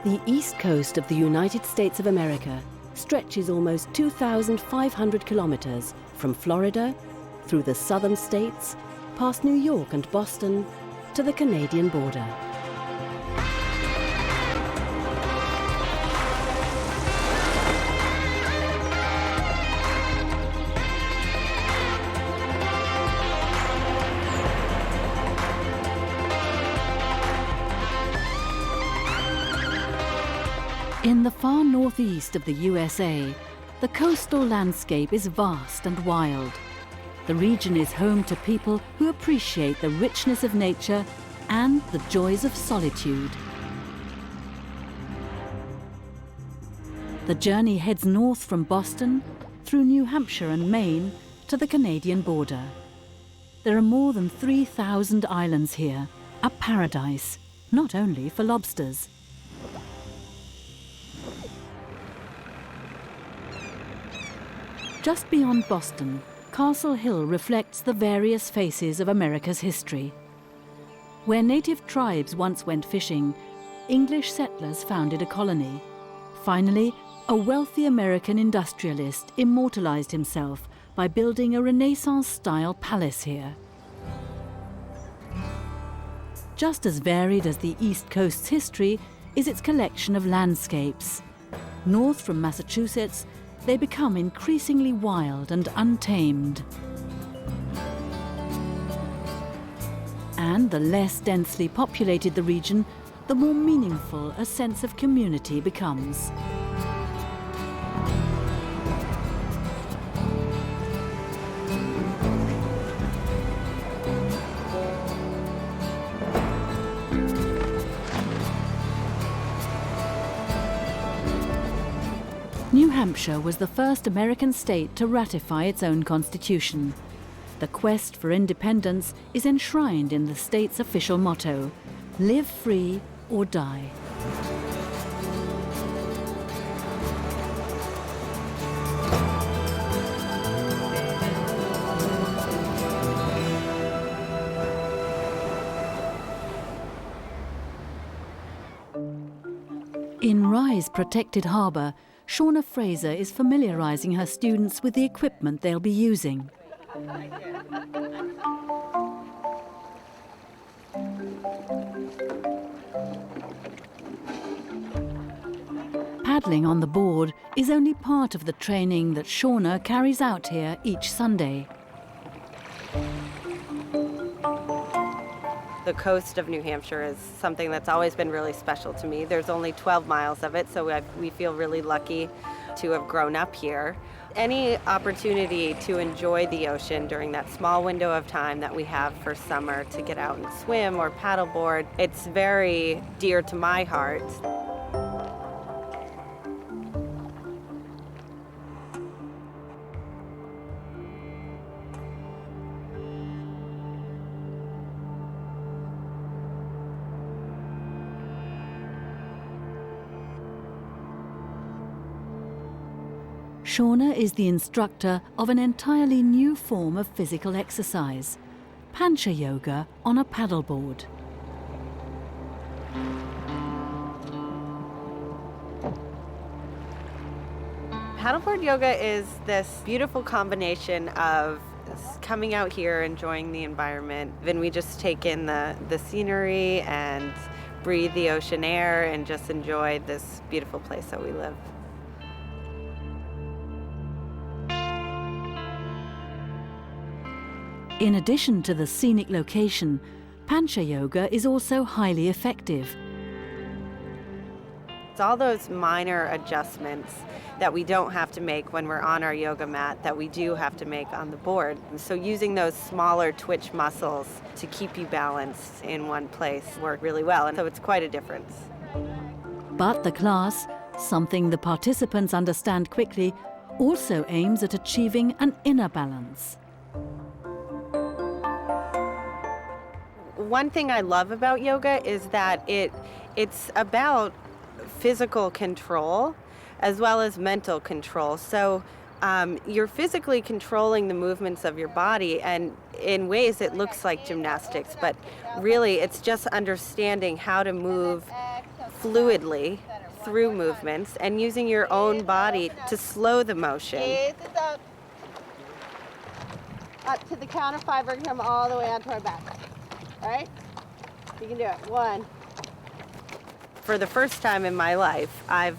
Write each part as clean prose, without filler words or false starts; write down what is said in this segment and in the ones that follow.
The east coast of the United States of America stretches almost 2,500 kilometers from Florida, through the southern states, past New York and Boston, to the Canadian border. In the far northeast of the USA, the coastal landscape is vast and wild. The region is home to people who appreciate the richness of nature and the joys of solitude. The journey heads north from Boston, through New Hampshire and Maine, to the Canadian border. There are more than 3,000 islands here, a paradise, not only for lobsters. Just beyond Boston, Castle Hill reflects the various phases of America's history. Where native tribes once went fishing, English settlers founded a colony. Finally, a wealthy American industrialist immortalized himself by building a Renaissance-style palace here. Just as varied as the East Coast's history is its collection of landscapes. North from Massachusetts, they become increasingly wild and untamed. And the less densely populated the region, the more meaningful a sense of community becomes. New Hampshire was the first American state to ratify its own constitution. The quest for independence is enshrined in the state's official motto, "Live free or die." In Rye's protected harbour, Shauna Fraser is familiarising her students with the equipment they'll be using. Paddling on the board is only part of the training that Shauna carries out here each Sunday. The coast of New Hampshire is something that's always been really special to me. There's only 12 miles of it, so we feel really lucky to have grown up here. Any opportunity to enjoy the ocean during that small window of time that we have for summer to get out and swim or paddleboard, it's very dear to my heart. Shauna is the instructor of an entirely new form of physical exercise, Pancha yoga on a paddleboard. Paddleboard yoga is this beautiful combination of coming out here, enjoying the environment, then we just take in the scenery and breathe the ocean air and just enjoy this beautiful place that we live. In addition to the scenic location, Pancha yoga is also highly effective. It's all those minor adjustments that we don't have to make when we're on our yoga mat that we do have to make on the board. And so using those smaller twitch muscles to keep you balanced in one place work really well, and so it's quite a difference. But the class, something the participants understand quickly, also aims at achieving an inner balance. One thing I love about yoga is that it's about physical control as well as mental control. So you're physically controlling the movements of your body, and in ways it looks like gymnastics, but really it's just understanding how to move fluidly through movements and using your own body to slow the motion. Up to the count of 5, we're going to come all the way onto our back. All right? You can do it. 1. For the first time in my life, I've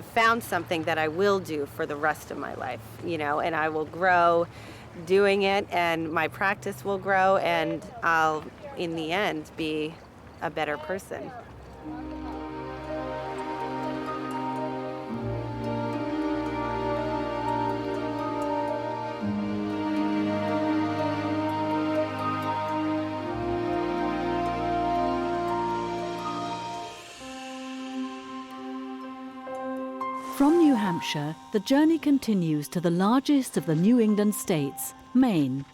found something that I will do for the rest of my life, you know, and I will grow doing it, and my practice will grow, and I'll, in the end, be a better person. From New Hampshire, the journey continues to the largest of the New England states, Maine.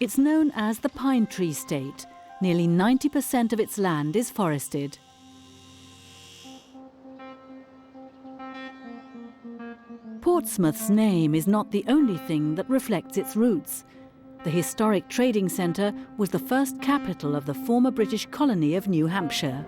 It's known as the Pine Tree State. Nearly 90% of its land is forested. Portsmouth's name is not the only thing that reflects its roots. The historic trading centre was the first capital of the former British colony of New Hampshire.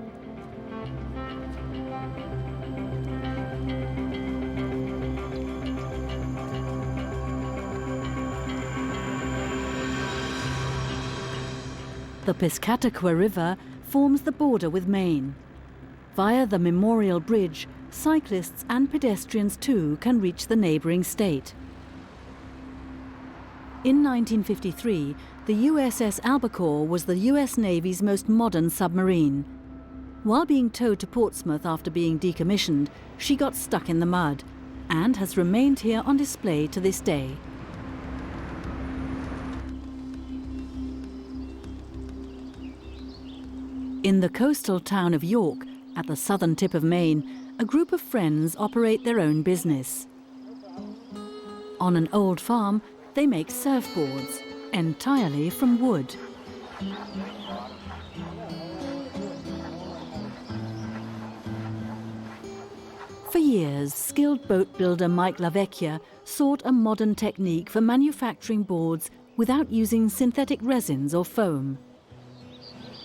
The Piscataqua River forms the border with Maine. Via the Memorial Bridge, cyclists and pedestrians too can reach the neighbouring state. In 1953, the USS Albacore was the US Navy's most modern submarine. While being towed to Portsmouth after being decommissioned, she got stuck in the mud and has remained here on display to this day. In the coastal town of York, at the southern tip of Maine, a group of friends operate their own business. On an old farm, they make surfboards, entirely from wood. For years, skilled boat builder Mike LaVecchia sought a modern technique for manufacturing boards without using synthetic resins or foam.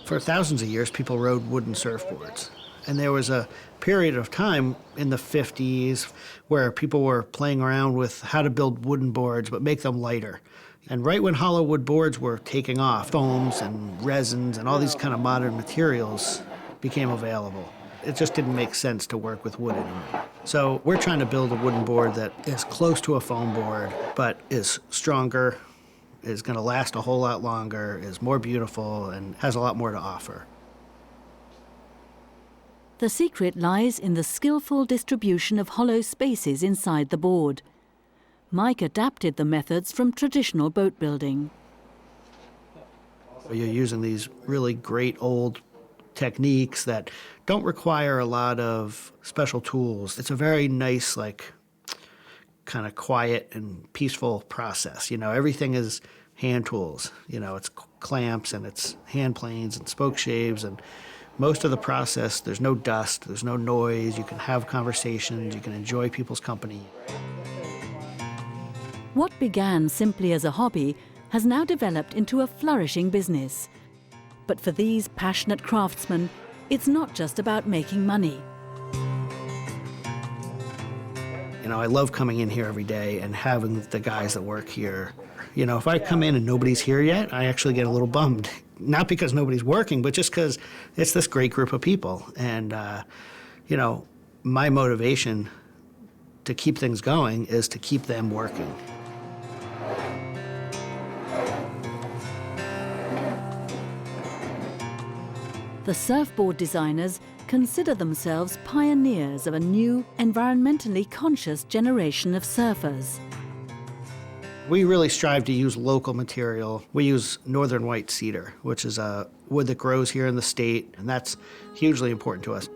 For thousands of years, people rode wooden surfboards. And there was a period of time in the 50s where people were playing around with how to build wooden boards but make them lighter. And right when hollow wood boards were taking off, foams and resins and all these kind of modern materials became available. It just didn't make sense to work with wood anymore. So we're trying to build a wooden board that is close to a foam board but is stronger, is going to last a whole lot longer, is more beautiful, and has a lot more to offer. The secret lies in the skillful distribution of hollow spaces inside the board. Mike adapted the methods from traditional boat building. You're using these really great old techniques that don't require a lot of special tools. It's a very nice, kind of quiet and peaceful process. You know, everything is hand tools. You know, it's clamps and it's hand planes and spoke shaves, and most of the process, there's no dust, there's no noise, you can have conversations, you can enjoy people's company. What began simply as a hobby has now developed into a flourishing business. But for these passionate craftsmen, it's not just about making money. You know, I love coming in here every day and having the guys that work here. You know, if I come in and nobody's here yet, I actually get a little bummed. Not because nobody's working, but just because it's this great group of people. And, you know, my motivation to keep things going is to keep them working. The surfboard designers consider themselves pioneers of a new, environmentally conscious generation of surfers. We really strive to use local material. We use northern white cedar, which is a wood that grows here in the state, and that's hugely important to us.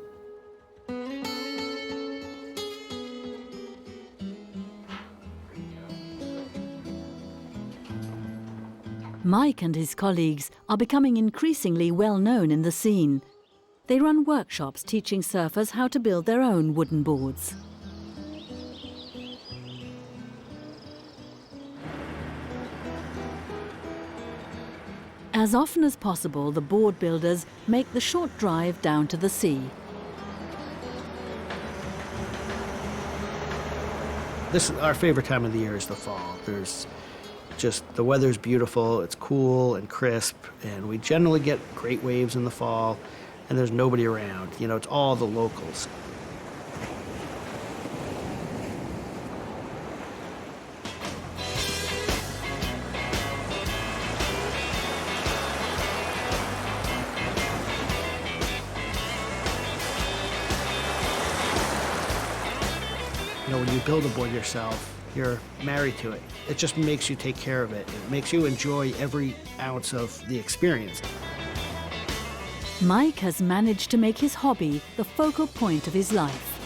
Mike and his colleagues are becoming increasingly well known in the scene. They run workshops teaching surfers how to build their own wooden boards. As often as possible, the board builders make the short drive down to the sea. Our favorite time of the year is the fall. The weather's beautiful, it's cool and crisp, and we generally get great waves in the fall, and there's nobody around. It's all the locals. When you build a board yourself, you're married to it. It just makes you take care of it. It makes you enjoy every ounce of the experience. Mike has managed to make his hobby the focal point of his life.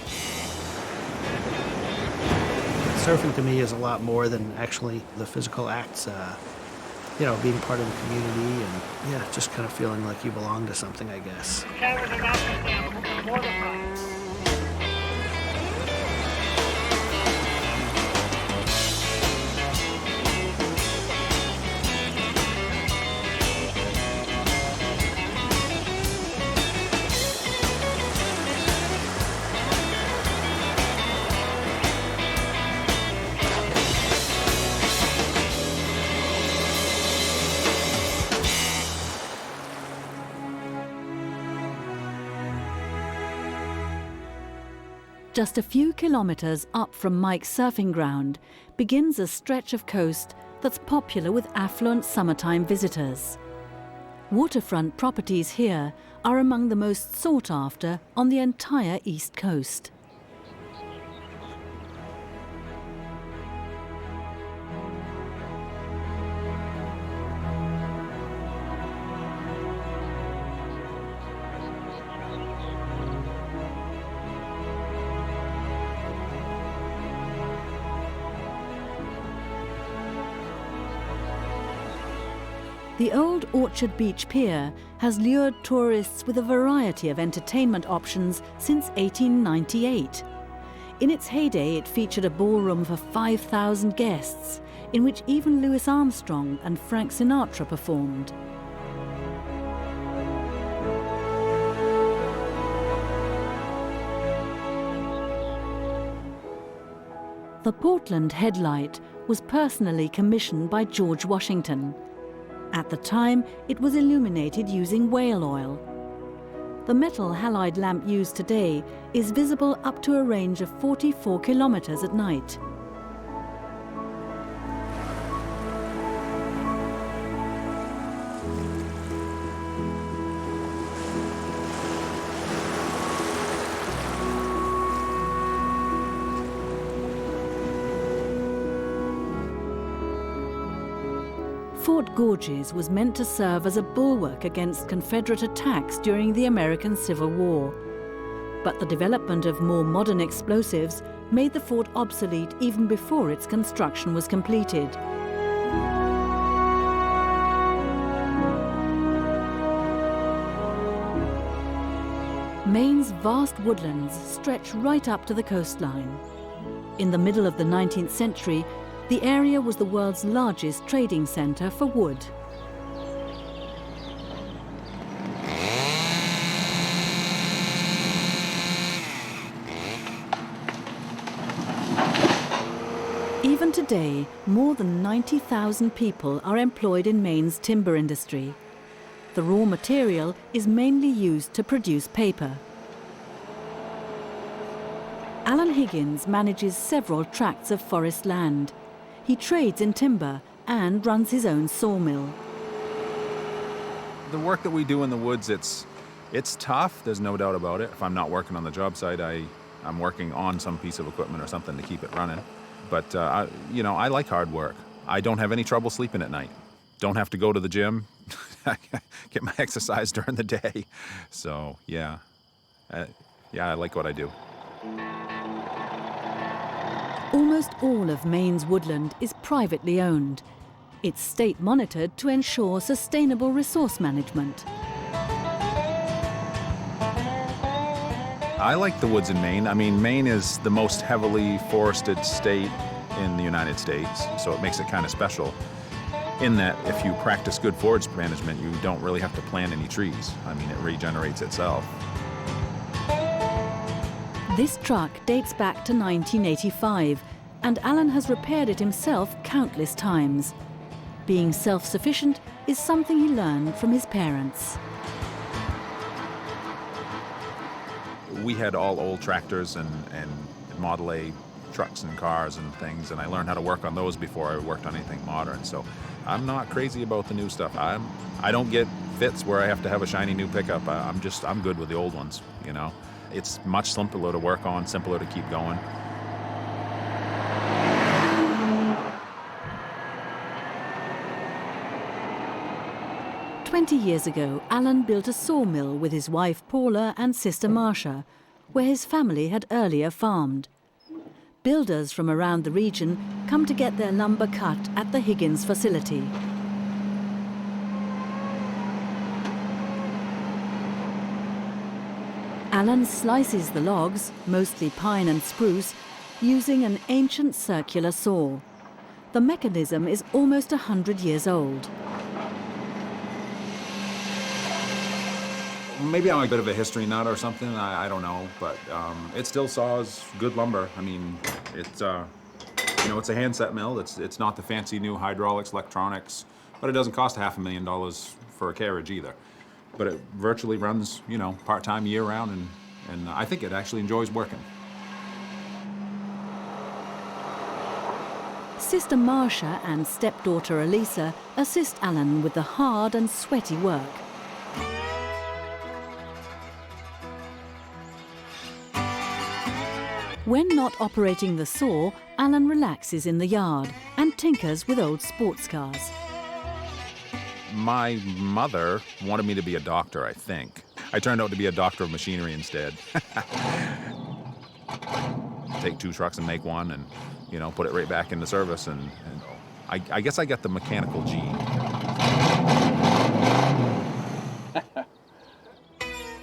Surfing to me is a lot more than actually the physical acts, being part of the community and, just kind of feeling like you belong to something, I guess. Just a few kilometers up from Mike's surfing ground begins a stretch of coast that's popular with affluent summertime visitors. Waterfront properties here are among the most sought after on the entire East Coast. The old Orchard Beach Pier has lured tourists with a variety of entertainment options since 1898. In its heyday, it featured a ballroom for 5,000 guests, in which even Louis Armstrong and Frank Sinatra performed. The Portland headlight was personally commissioned by George Washington. At the time, it was illuminated using whale oil. The metal halide lamp used today is visible up to a range of 44 kilometers at night. Fort Gorges was meant to serve as a bulwark against Confederate attacks during the American Civil War. But the development of more modern explosives made the fort obsolete even before its construction was completed. Maine's vast woodlands stretch right up to the coastline. In the middle of the 19th century, the area was the world's largest trading centre for wood. Even today, more than 90,000 people are employed in Maine's timber industry. The raw material is mainly used to produce paper. Allan Higgins manages several tracts of forest land. He trades in timber and runs his own sawmill. The work that we do in the woods, it's tough, there's no doubt about it. If I'm not working on the job site, I'm working on some piece of equipment or something to keep it running. But, I like hard work. I don't have any trouble sleeping at night. Don't have to go to the gym, get my exercise during the day. So, yeah, I like what I do. Almost all of Maine's woodland is privately owned. It's state monitored to ensure sustainable resource management. I like the woods in Maine. I mean, Maine is the most heavily forested state in the United States, so it makes it kind of special. in that if you practice good forage management, you don't really have to plant any trees. I mean, it regenerates itself. This truck dates back to 1985, and Allan has repaired it himself countless times. Being self-sufficient is something he learned from his parents. We had all old tractors and Model A trucks and cars and things, and I learned how to work on those before I worked on anything modern. So I'm not crazy about the new stuff. I don't get fits where I have to have a shiny new pickup. I'm good with the old ones, you know. It's much simpler to work on, simpler to keep going. "20 years ago, Allan built a sawmill with his wife Paula and sister Marcia, where his family had earlier farmed. Builders from around the region come to get their lumber cut at the Higgins facility. Allan slices the logs, mostly pine and spruce, using an ancient circular saw. The mechanism is almost 100 years old. Maybe I'm a bit of a history nut or something, I don't know, but it still saws good lumber. I mean, it's it's a hand-set mill. It's not the fancy new hydraulics, electronics, but it doesn't cost $500,000 for a carriage either. But it virtually runs, part-time year-round, and I think it actually enjoys working. Sister Marcia and stepdaughter Elisa assist Allan with the hard and sweaty work. When not operating the saw, Allan relaxes in the yard and tinkers with old sports cars. My mother wanted me to be a doctor, I think. I turned out to be a doctor of machinery instead. Take 2 trucks and make one and, put it right back into service. And I guess I got the mechanical gene.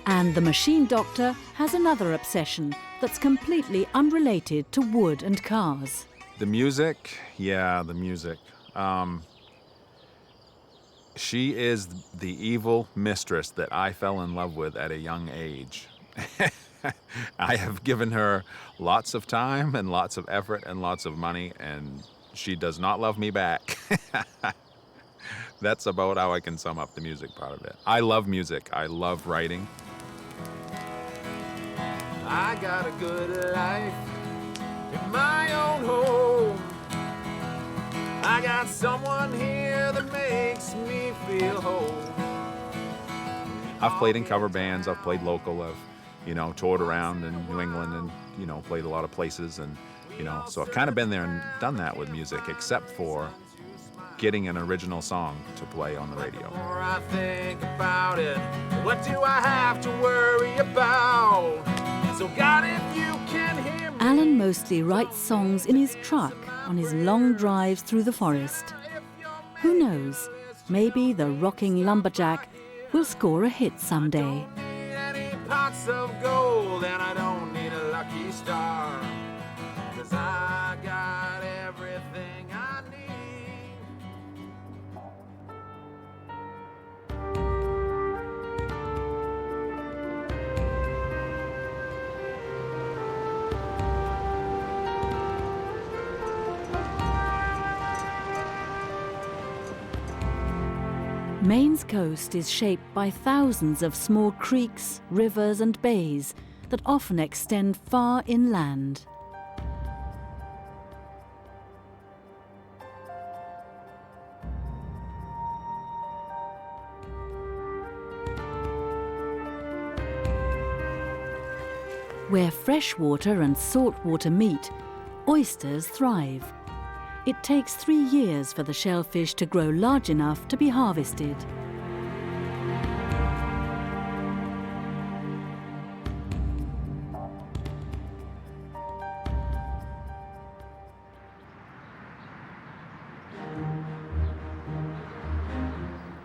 And the machine doctor has another obsession that's completely unrelated to wood and cars. The music, yeah, the music. She is the evil mistress that I fell in love with at a young age. I have given her lots of time and lots of effort and lots of money, and she does not love me back. That's about how I can sum up the music part of it. I love music. I love writing. I got a good life in my own home. I got someone here that makes me feel whole. I've played in cover bands, I've played local, I've, toured around in New England and, played a lot of places and, so I've kind of been there and done that with music, except for getting an original song to play on the radio. The more I think about it, what do I have to worry about? So God, if you can hear me. Allan mostly writes songs in his truck on his long drives through the forest. Who knows, maybe the rocking lumberjack will score a hit someday. Any pots of gold, and I don't need a lucky star, 'cause I got everything I need. Maine's coast is shaped by thousands of small creeks, rivers and bays that often extend far inland. Where freshwater and saltwater meet, oysters thrive. It takes 3 years for the shellfish to grow large enough to be harvested.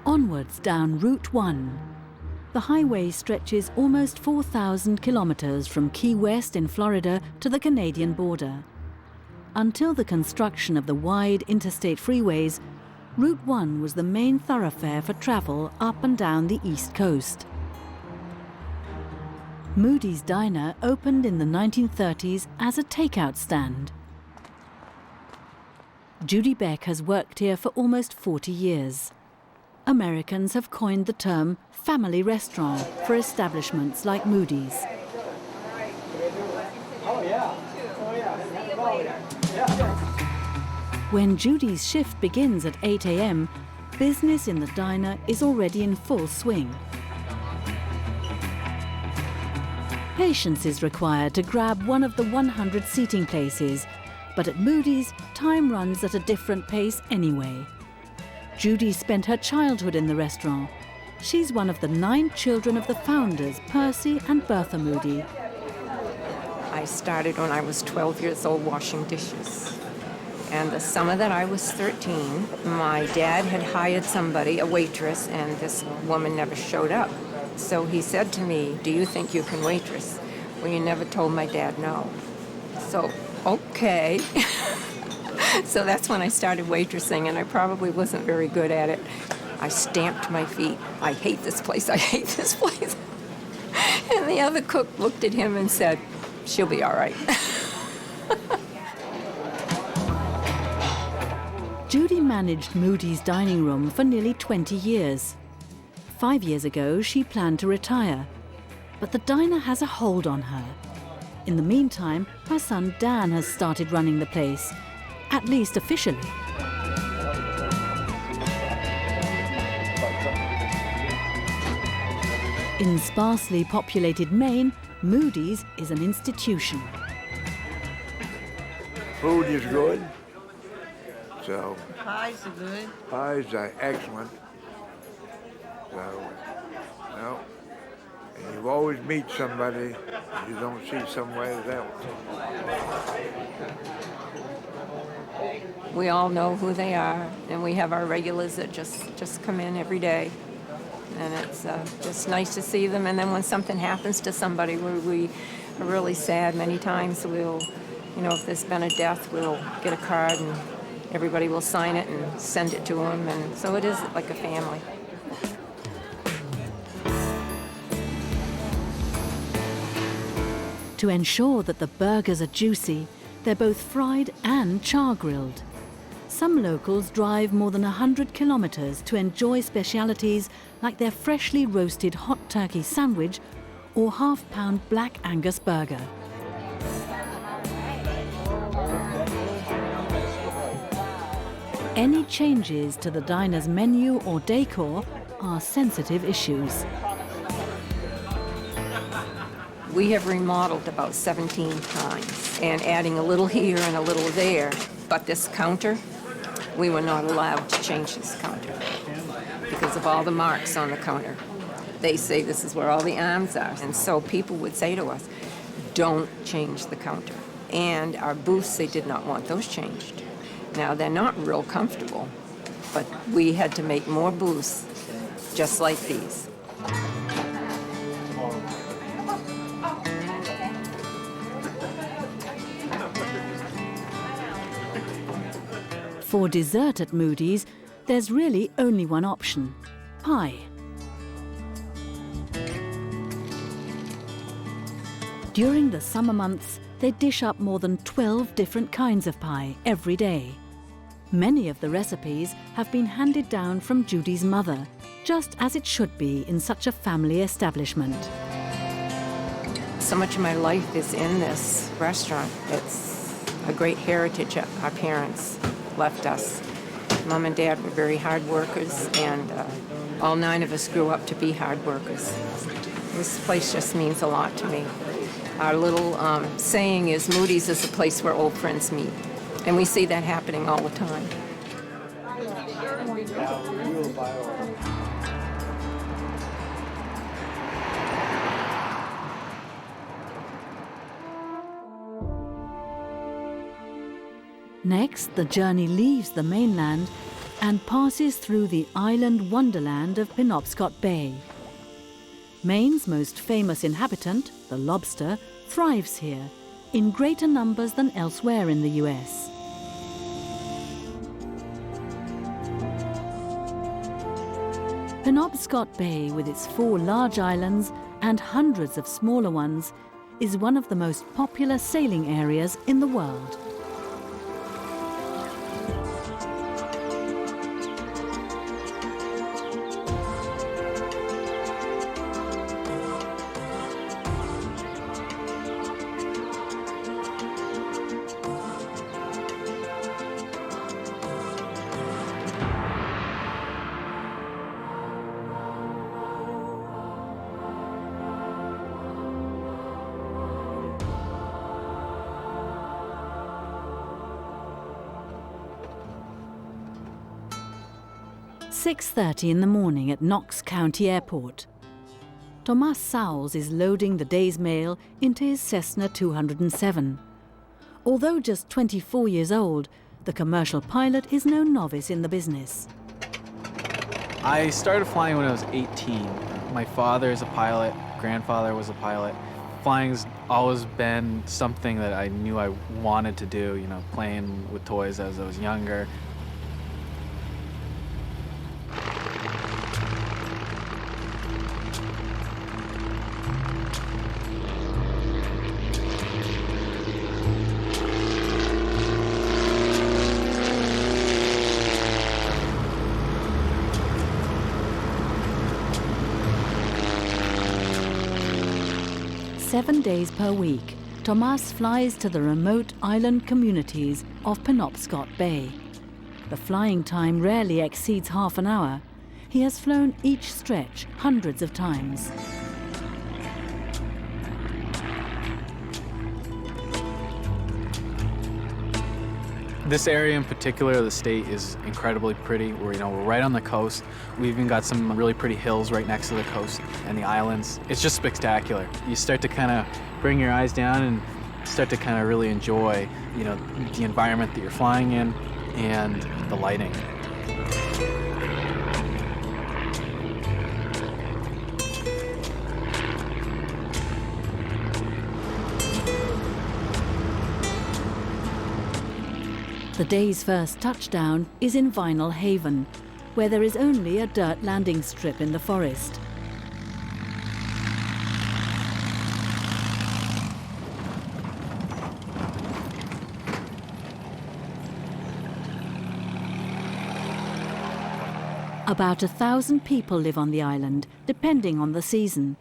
Onwards down Route 1. The highway stretches almost 4,000 kilometers from Key West in Florida to the Canadian border. Until the construction of the wide interstate freeways, Route 1 was the main thoroughfare for travel up and down the east coast. Moody's Diner opened in the 1930s as a takeout stand. Judy Beck has worked here for almost 40 years. Americans have coined the term family restaurant for establishments like Moody's. When Judy's shift begins at 8 a.m., business in the diner is already in full swing. Patience is required to grab one of the 100 seating places, but at Moody's, time runs at a different pace anyway. Judy spent her childhood in the restaurant. She's one of the 9 children of the founders, Percy and Bertha Moody. I started when I was 12 years old washing dishes. And the summer that I was 13, my dad had hired somebody, a waitress, and this woman never showed up. So he said to me, "Do you think you can waitress?" Well, you never told my dad no. So, okay. So that's when I started waitressing, and I probably wasn't very good at it. I stamped my feet. "I hate this place, I hate this place." And the other cook looked at him and said, "She'll be all right." Judy managed Moody's dining room for nearly 20 years. 5 years ago, she planned to retire, but the diner has a hold on her. In the meantime, her son Dan has started running the place, at least officially. In sparsely populated Maine, Moody's is an institution. Food is good. So Pies are good. pies are excellent. So, and you always meet somebody you don't see somewhere else. We all know who they are, and we have our regulars that just come in every day. And it's just nice to see them. And then when something happens to somebody, we are really sad. Many times we'll, if there's been a death, we'll get a card and everybody will sign it and send it to them. And so it is like a family. To ensure that the burgers are juicy, they're both fried and char-grilled. Some locals drive more than 100 kilometers to enjoy specialities like their freshly roasted hot turkey sandwich or half-pound Black Angus burger. Any changes to the diner's menu or decor are sensitive issues. We have remodeled about 17 times and adding a little here and a little there. But this counter, we were not allowed to change this counter because of all the marks on the counter. They say this is where all the arms are. And so people would say to us, "Don't change the counter." And our booths, they did not want those changed. Now, they're not real comfortable, but we had to make more booths just like these. For dessert at Moody's, there's really only one option: pie. During the summer months, they dish up more than 12 different kinds of pie every day. Many of the recipes have been handed down from Judy's mother, just as it should be in such a family establishment. So much of my life is in this restaurant. It's a great heritage that our parents left us. Mom and Dad were very hard workers, and all 9 of us grew up to be hard workers. This place just means a lot to me. Our little saying is, Moody's is a place where old friends meet. And we see that happening all the time. Next, the journey leaves the mainland and passes through the island wonderland of Penobscot Bay. Maine's most famous inhabitant, the lobster, thrives here in greater numbers than elsewhere in the US. Penobscot Bay, with its 4 large islands and hundreds of smaller ones, is one of the most popular sailing areas in the world. "6:30 in the morning at Knox County Airport. Tomàs Sowles is loading the day's mail into his Cessna 207. Although just 24 years old, the commercial pilot is no novice in the business. I started flying when I was 18. My father is a pilot, grandfather was a pilot. Flying's always been something that I knew I wanted to do, you know, playing with toys as I was younger. Seven days per week, Tomàs flies to the remote island communities of Penobscot Bay. The flying time rarely exceeds half an hour. He has flown each stretch hundreds of times. This area in particular of the state is incredibly pretty. We're right on the coast. We've even got some really pretty hills right next to the coast and the islands. It's just spectacular. You start to kind of bring your eyes down and start to kind of really enjoy, the environment that you're flying in and the lighting. The day's first touchdown is in Vinyl Haven, where there is only a dirt landing strip in the forest. About 1,000 people live on the island, depending on the season.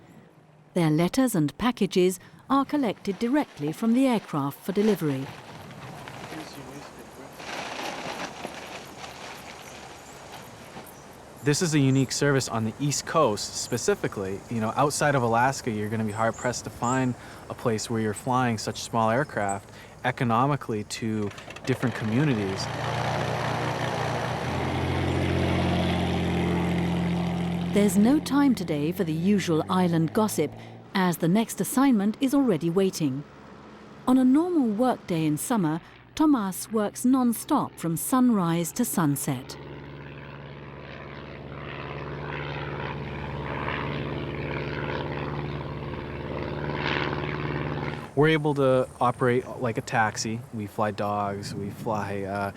Their letters and packages are collected directly from the aircraft for delivery. This is a unique service on the East Coast specifically. Outside of Alaska, you're going to be hard-pressed to find a place where you're flying such small aircraft economically to different communities. There's no time today for the usual island gossip, as the next assignment is already waiting. On a normal workday in summer, Tomàs works non-stop from sunrise to sunset. We're able to operate like a taxi. We fly dogs, we fly,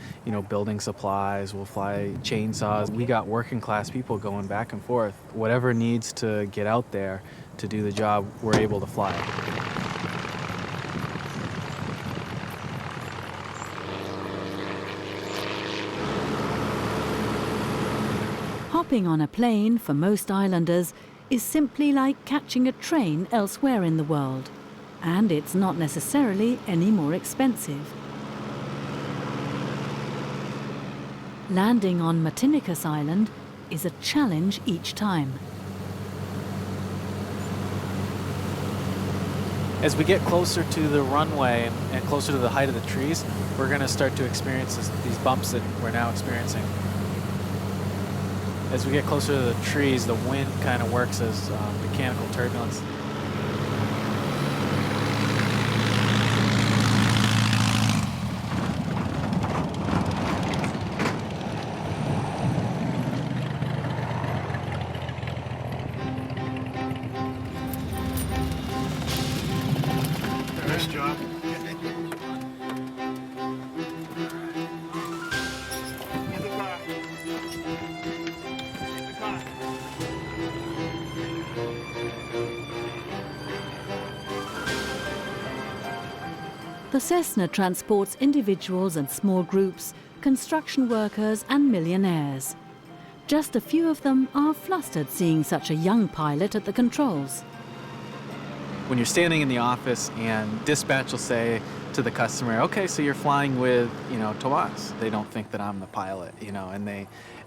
building supplies, we'll fly chainsaws. We got working class people going back and forth. Whatever needs to get out there to do the job, we're able to fly. Hopping on a plane for most islanders is simply like catching a train elsewhere in the world. And it's not necessarily any more expensive. Landing on Matinicus Island is a challenge each time. As we get closer to the runway and closer to the height of the trees, we're going to start to experience these bumps that we're now experiencing. As we get closer to the trees, the wind kind of works as mechanical turbulence. Nice job. In the car. In the car. The Cessna transports individuals and small groups, construction workers and millionaires. Just a few of them are flustered seeing such a young pilot at the controls. When you're standing in the office and dispatch will say to the customer, okay, so you're flying with, Tomàs. They don't think that I'm the pilot,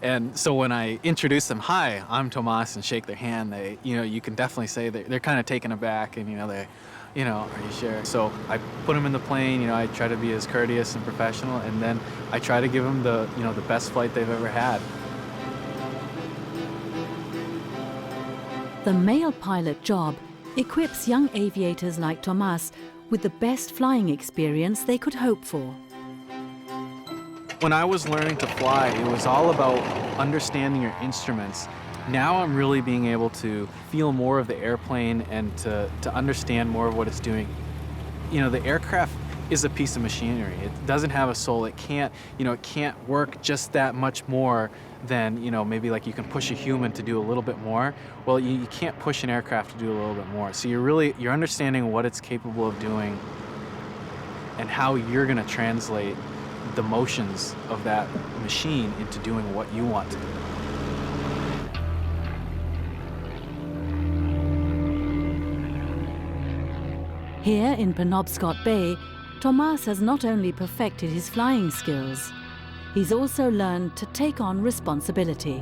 and so when I introduce them, hi, I'm Tomàs, and shake their hand, they, you can definitely say they're kind of taken aback, and, are you sure? So I put them in the plane, I try to be as courteous and professional, and then I try to give them the, the best flight they've ever had. The male pilot job equips young aviators like Tomàs with the best flying experience they could hope for. When I was learning to fly, it was all about understanding your instruments. Now I'm really being able to feel more of the airplane and to understand more of what it's doing. The aircraft is a piece of machinery. It doesn't have a soul. It can't, it can't work just that much more than, maybe like you can push a human to do a little bit more. Well, you can't push an aircraft to do a little bit more. So you're understanding what it's capable of doing and how you're going to translate the motions of that machine into doing what you want to do. Here in Penobscot Bay, Tomàs has not only perfected his flying skills, he's also learned to take on responsibility.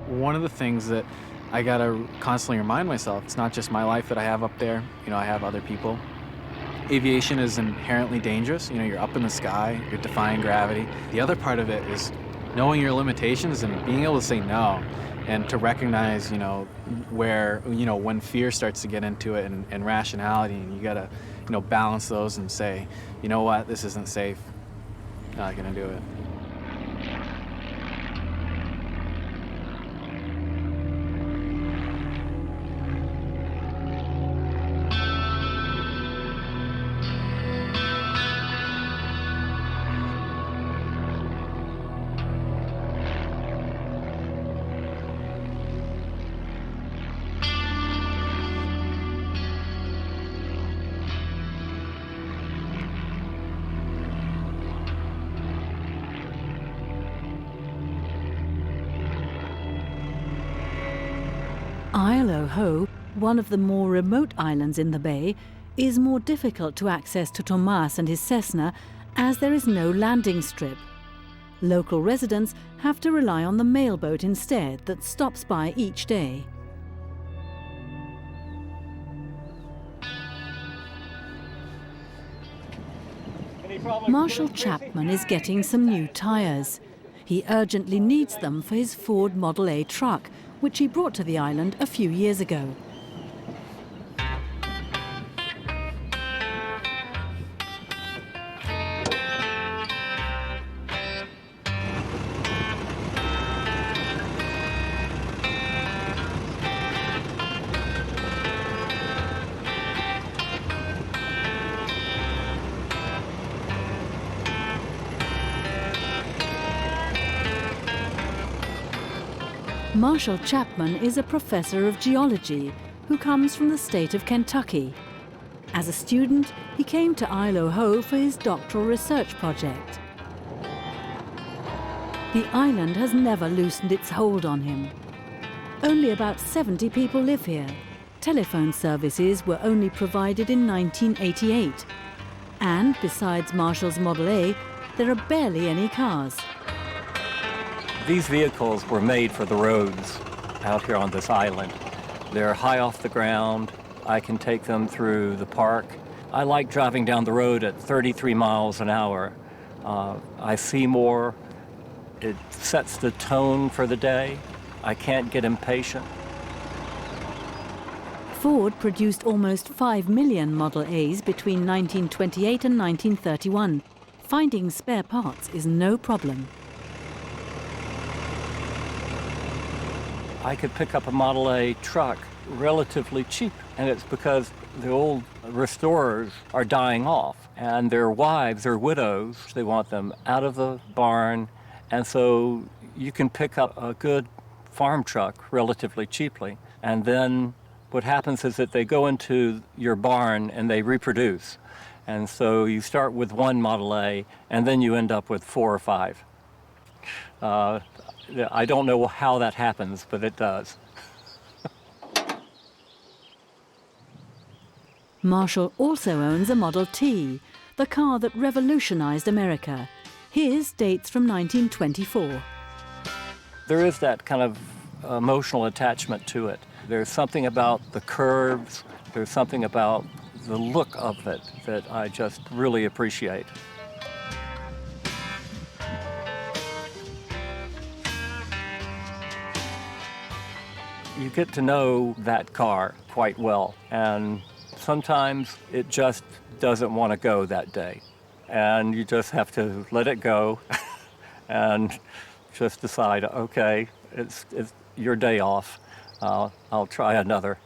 One of the things that I gotta constantly remind myself, it's not just my life that I have up there, I have other people. Aviation is inherently dangerous. You're up in the sky, you're defying gravity. The other part of it is knowing your limitations and being able to say no, and to recognize, where, when fear starts to get into it and rationality, and you gotta, balance those and say, you know what, this isn't safe, not gonna do it. Isle-o-Ho, one of the more remote islands in the bay, is more difficult to access to Tomàs and his Cessna as there is no landing strip. Local residents have to rely on the mailboat instead that stops by each day. Marshall Chapman is getting some new tyres. He urgently needs them for his Ford Model A truck, which he brought to the island a few years ago. Marshall Chapman is a professor of geology who comes from the state of Kentucky. As a student, he came to Isle-o-Ho for his doctoral research project. The island has never loosened its hold on him. Only about 70 people live here. Telephone services were only provided in 1988. And besides Marshall's Model A, there are barely any cars. These vehicles were made for the roads out here on this island. They're high off the ground. I can take them through the park. I like driving down the road at 33 miles an hour. I see more. It sets the tone for the day. I can't get impatient. Ford produced almost 5 million Model A's between 1928 and 1931. Finding spare parts is no problem. I could pick up a Model A truck relatively cheap, and it's because the old restorers are dying off, and their wives are widows. They want them out of the barn, and so you can pick up a good farm truck relatively cheaply, and then what happens is that they go into your barn and they reproduce, And so you start with one Model A, and then you end up with 4 or 5. I don't know how that happens, but it does. Marshall also owns a Model T, the car that revolutionized America. His dates from 1924. There is that kind of emotional attachment to it. There's something about the curves, there's something about the look of it that I just really appreciate. You get to know that car quite well, and sometimes it just doesn't want to go that day. And you just have to let it go and just decide, okay, it's your day off. I'll try another.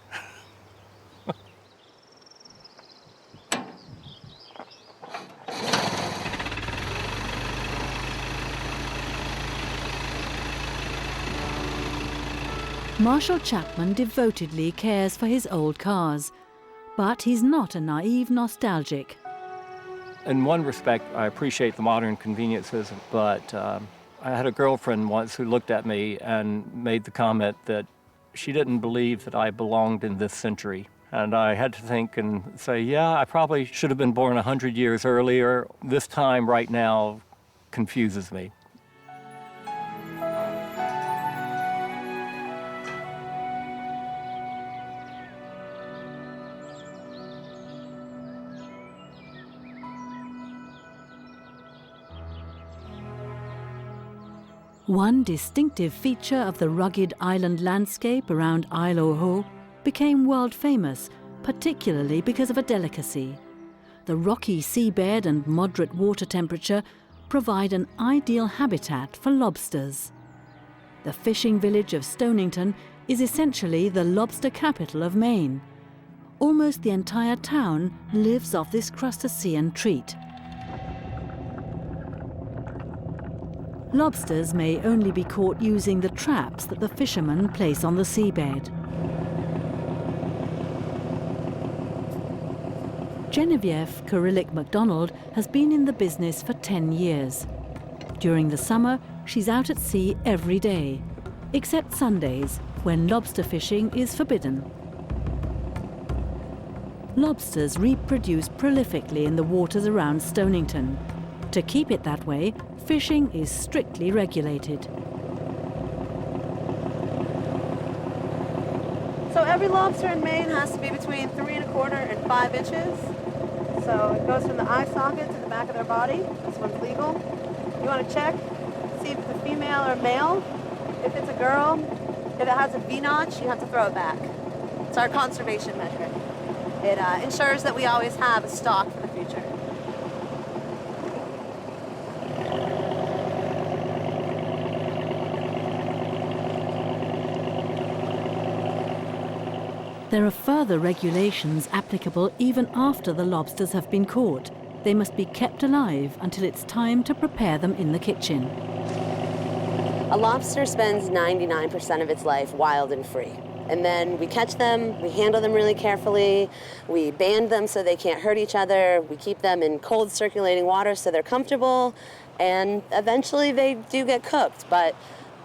Marshall Chapman devotedly cares for his old cars, but he's not a naive nostalgic. In one respect, I appreciate the modern conveniences, but I had a girlfriend once who looked at me and made the comment that she didn't believe that I belonged in this century. And I had to think and say, yeah, I probably should have been born 100 years earlier. This time right now confuses me. One distinctive feature of the rugged island landscape around Isle aux Hauts became world famous, particularly because of a delicacy. The rocky seabed and moderate water temperature provide an ideal habitat for lobsters. The fishing village of Stonington is essentially the lobster capital of Maine. Almost the entire town lives off this crustacean treat. Lobsters may only be caught using the traps that the fishermen place on the seabed. Genevieve Cyrillic MacDonald has been in the business for 10 years. During the summer, she's out at sea every day, except Sundays, when lobster fishing is forbidden. Lobsters reproduce prolifically in the waters around Stonington. To keep it that way, fishing is strictly regulated. So every lobster in Maine has to be between 3 1/4 and 5 inches. So it goes from the eye socket to the back of their body. This one's legal. You want to check, see if it's a female or male. If it's a girl, if it has a V-notch, you have to throw it back. It's our conservation measure. It ensures that we always have a stock for the future. There are further regulations applicable even after the lobsters have been caught. They must be kept alive until it's time to prepare them in the kitchen. A lobster spends 99% of its life wild and free. And then we catch them, we handle them really carefully, we band them so they can't hurt each other, we keep them in cold circulating water so they're comfortable, and eventually they do get cooked. But,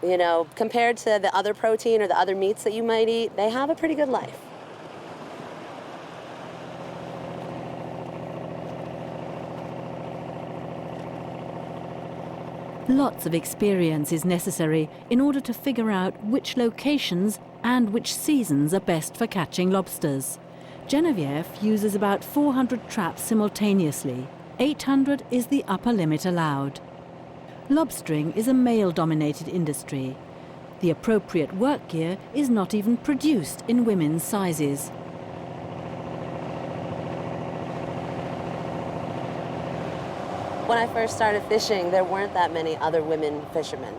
you know, compared to the other protein or the other meats that you might eat, they have a pretty good life. Lots of experience is necessary in order to figure out which locations and which seasons are best for catching lobsters. Genevieve uses about 400 traps simultaneously. 800 is the upper limit allowed. Lobstering is a male-dominated industry. The appropriate work gear is not even produced in women's sizes. When I first started fishing, there weren't that many other women fishermen.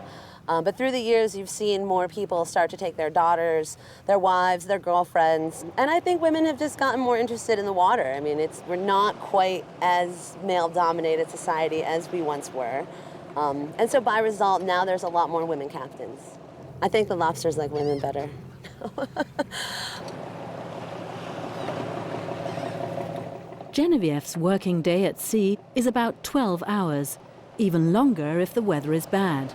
But through the years, you've seen more people start to take their daughters, their wives, their girlfriends. And I think women have just gotten more interested in the water. I mean, we're not quite as male-dominated society as we once were. And so by result, now there's a lot more women captains. I think the lobsters like women better. Genevieve's working day at sea is about 12 hours, even longer if the weather is bad.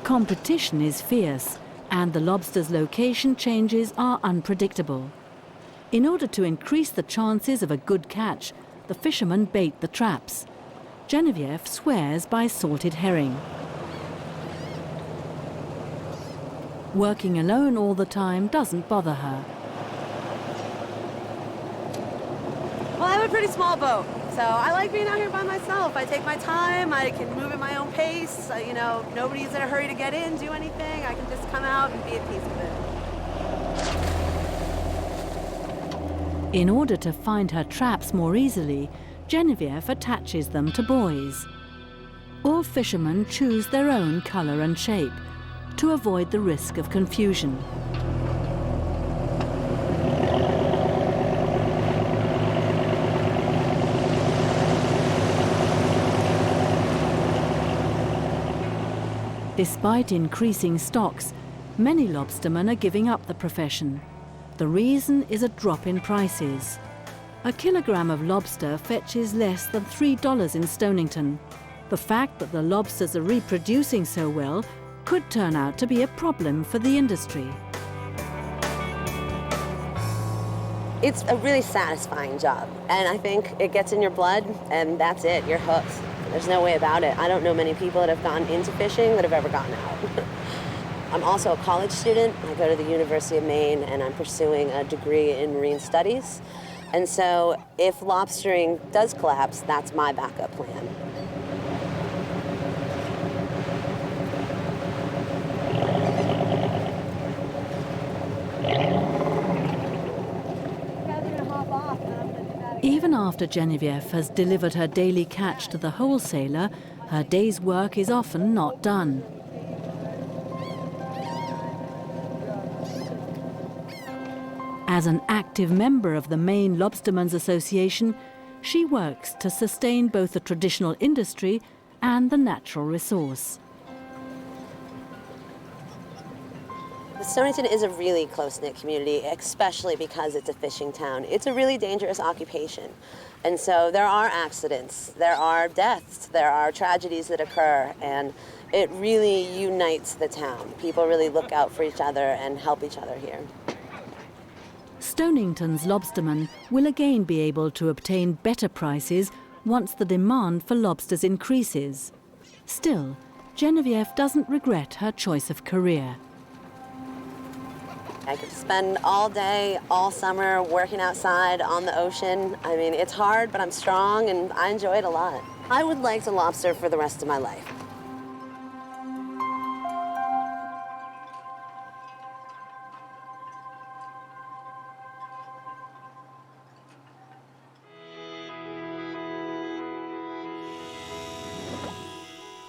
Competition is fierce, and the lobster's location changes are unpredictable. In order to increase the chances of a good catch, the fishermen bait the traps. Genevieve swears by salted herring. Working alone all the time doesn't bother her. Well, I have a pretty small boat, so I like being out here by myself. I take my time, I can move at my own pace. You know, nobody's in a hurry to get in, do anything. I can just come out and be at peace with it. In order to find her traps more easily, Genevieve attaches them to buoys. All fishermen choose their own colour and shape to avoid the risk of confusion. Despite increasing stocks, many lobstermen are giving up the profession. The reason is a drop in prices. A kilogram of lobster fetches less than $3 in Stonington. The fact that the lobsters are reproducing so well could turn out to be a problem for the industry. It's a really satisfying job, and I think it gets in your blood, and that's it, you're hooked. There's no way about it. I don't know many people that have gone into fishing that have ever gotten out. I'm also a college student. I go to the University of Maine, and I'm pursuing a degree in marine studies. And so if lobstering does collapse, that's my backup plan. Even after Genevieve has delivered her daily catch to the wholesaler, her day's work is often not done. As an active member of the Maine Lobstermen's Association, she works to sustain both the traditional industry and the natural resource. Stonington is a really close-knit community, especially because it's a fishing town. It's a really dangerous occupation. And so there are accidents, there are deaths, there are tragedies that occur, and it really unites the town. People really look out for each other and help each other here. Stonington's lobstermen will again be able to obtain better prices once the demand for lobsters increases. Still, Genevieve doesn't regret her choice of career. I could spend all day, all summer, working outside on the ocean. I mean, it's hard, but I'm strong, and I enjoy it a lot. I would like to lobster for the rest of my life.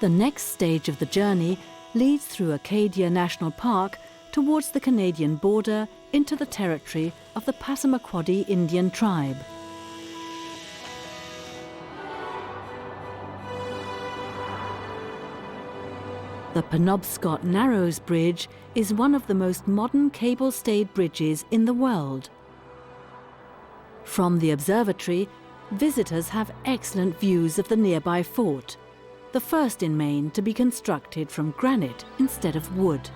The next stage of the journey leads through Acadia National Park towards the Canadian border into the territory of the Passamaquoddy Indian tribe. The Penobscot Narrows Bridge is one of the most modern cable-stayed bridges in the world. From the observatory, visitors have excellent views of the nearby fort, the first in Maine to be constructed from granite instead of wood.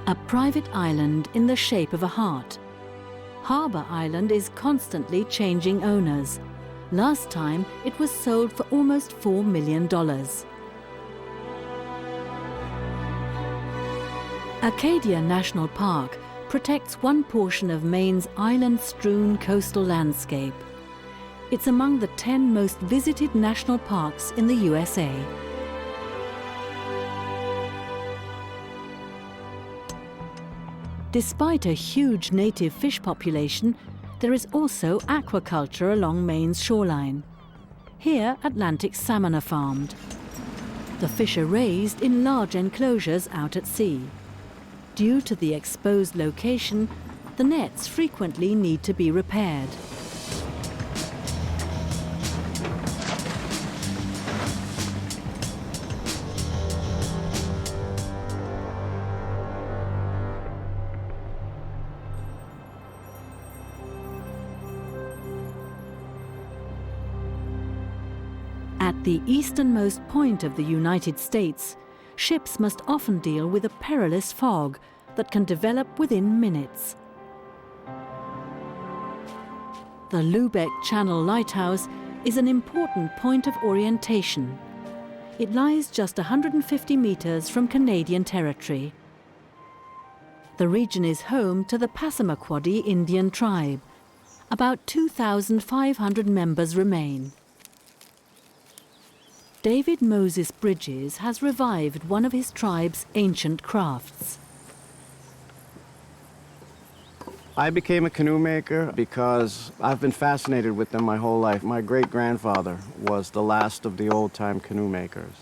A private island in the shape of a heart. Harbour Island is constantly changing owners. Last time it was sold for almost $4 million. Acadia National Park protects one portion of Maine's island-strewn coastal landscape. It's among the 10 most visited national parks in the USA. Despite a huge native fish population, there is also aquaculture along Maine's shoreline. Here, Atlantic salmon are farmed. The fish are raised in large enclosures out at sea. Due to the exposed location, the nets frequently need to be repaired. the easternmost point of the United States, ships must often deal with a perilous fog that can develop within minutes. The Lubeck Channel Lighthouse is an important point of orientation. It lies just 150 meters from Canadian territory. The region is home to the Passamaquoddy Indian tribe. About 2,500 members remain. David Moses Bridges has revived one of his tribe's ancient crafts. I became a canoe maker because I've been fascinated with them my whole life. My great-grandfather was the last of the old-time canoe makers.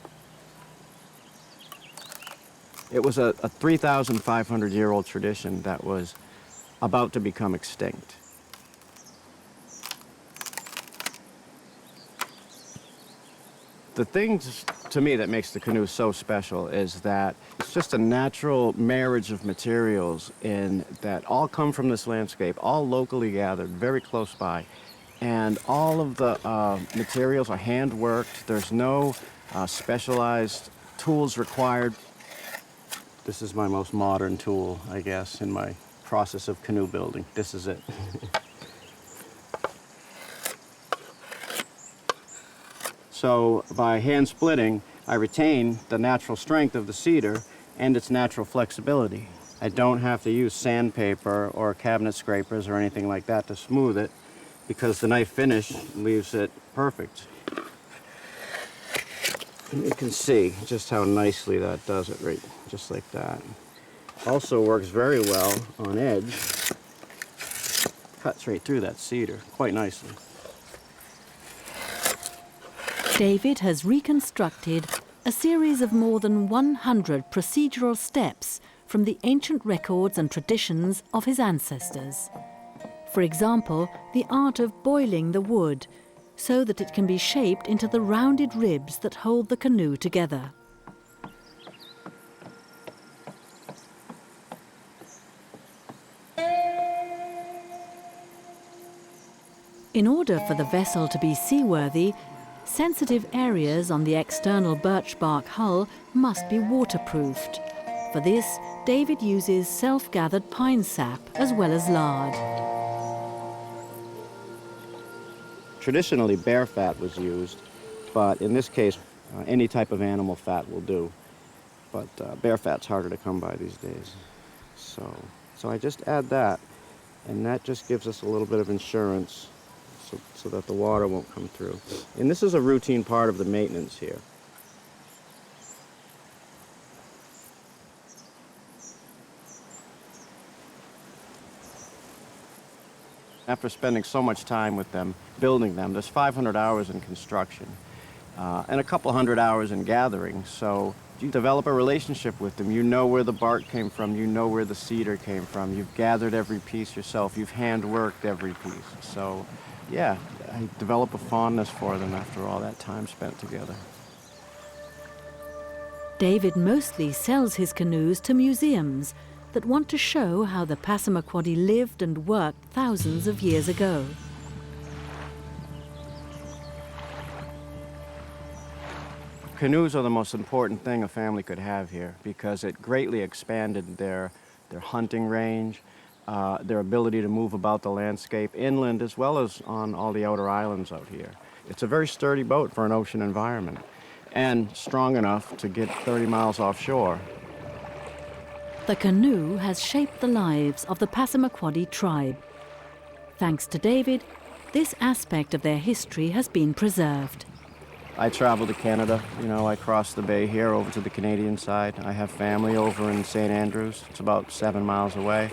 It was a 3,500-year-old tradition that was about to become extinct. The thing to me that makes the canoe so special is that it's just a natural marriage of materials that all come from this landscape, all locally gathered, very close by. And all of the materials are hand-worked. There's no specialized tools required. This is my most modern tool, I guess, in my process of canoe building. This is it. So by hand splitting, I retain the natural strength of the cedar and its natural flexibility. I don't have to use sandpaper or cabinet scrapers or anything like that to smooth it because the knife finish leaves it perfect. And you can see just how nicely that does it, right, just like that. Also works very well on edge. Cuts right through that cedar quite nicely. David has reconstructed a series of more than 100 procedural steps from the ancient records and traditions of his ancestors. For example, the art of boiling the wood so that it can be shaped into the rounded ribs that hold the canoe together. In order for the vessel to be seaworthy, sensitive areas on the external birch bark hull must be waterproofed. For this, David uses self-gathered pine sap as well as lard. Traditionally, bear fat was used, but in this case, any type of animal fat will do. But bear fat's harder to come by these days. So I just add that, and that just gives us a little bit of insurance so that the water won't come through. And this is a routine part of the maintenance here. After spending so much time with them, building them, there's 500 hours in construction and a couple hundred hours in gathering. So you develop a relationship with them. You know where the bark came from. You know where the cedar came from. You've gathered every piece yourself. You've hand-worked every piece. So yeah, I develop a fondness for them after all that time spent together. David mostly sells his canoes to museums that want to show how the Passamaquoddy lived and worked thousands of years ago. Canoes are the most important thing a family could have here because it greatly expanded their hunting range, their ability to move about the landscape inland as well as on all the outer islands out here. It's a very sturdy boat for an ocean environment and strong enough to get 30 miles offshore. The canoe has shaped the lives of the Passamaquoddy tribe. Thanks to David, this aspect of their history has been preserved. I travel to Canada, I cross the bay here over to the Canadian side. I have family over in St. Andrews. It's about 7 miles away.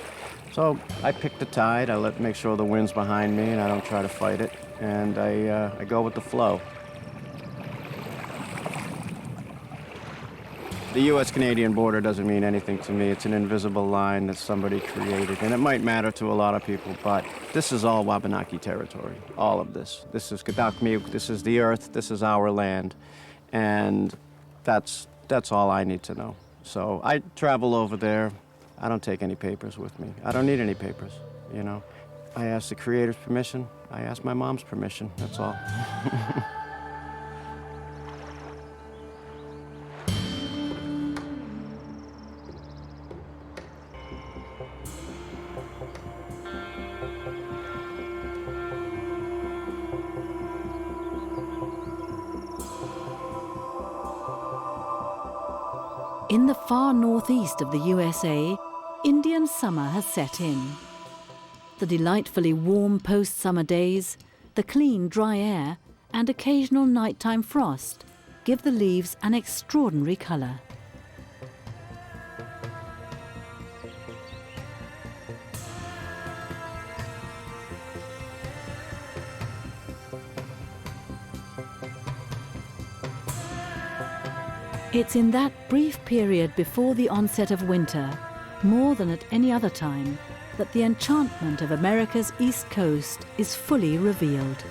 So I pick the tide, I make sure the wind's behind me and I don't try to fight it, and I go with the flow. The U.S.-Canadian border doesn't mean anything to me. It's an invisible line that somebody created, and it might matter to a lot of people, but this is all Wabanaki territory, all of this. This is Kadakmiuk, this is the earth, this is our land, and that's all I need to know. So I travel over there. I don't take any papers with me. I don't need any papers, I ask the Creator's permission. I ask my mom's permission, that's all. In the far northeast of the USA, Indian summer has set in. The delightfully warm post-summer days, the clean, dry air, and occasional nighttime frost give the leaves an extraordinary colour. It's in that brief period before the onset of winter, more than at any other time, that the enchantment of America's East Coast is fully revealed.